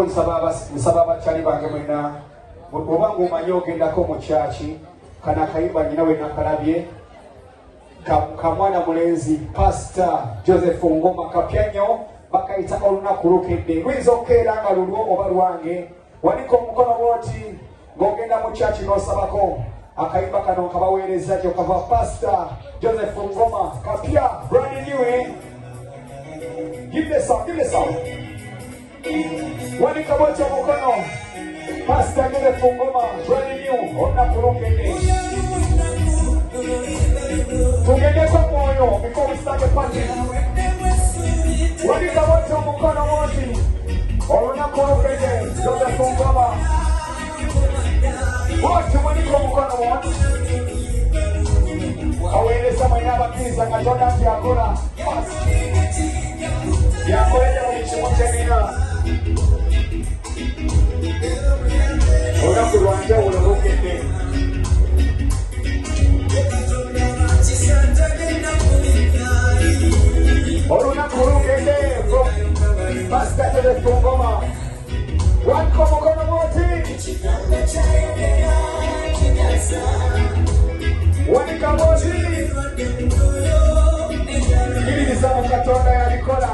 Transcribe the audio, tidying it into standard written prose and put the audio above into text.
nsaba abakyali bange mwena oba ng'omanyi ogendako mu kyaki kana akayimba nyina we nakalabye kamwana mulenzi Pastor Joseph Ngooma kapya nnyo bakayita olunaku lukedde luyinza okukeera nga lulwo oba lwange wanika omukono bwoti ng'ogenda mu kyaki n'osabako akayimba kano kabaweereza kyo kava Pastor Joseph Ngooma kapya brand new. Give the song. Wanika bwoti omukono Pastor Joseph Ngooma brand new olunaku lukedde. Tugendeko moyo before we start the party. Wanika bwoti omukono bwoti olunaku lukedde Joseph Ngooma. Bwoti wanika omukono bwoti aweereza mwena abakkiriza Katonda nti akola yakoledde buli kimu kyenina. Olunaku lwanjawulo lukedde. Olunaku lukedde from Pastor Joseph Ngooma. Wanika omukono bwoti wanika bwotikkiririza mu Katonda yabikola.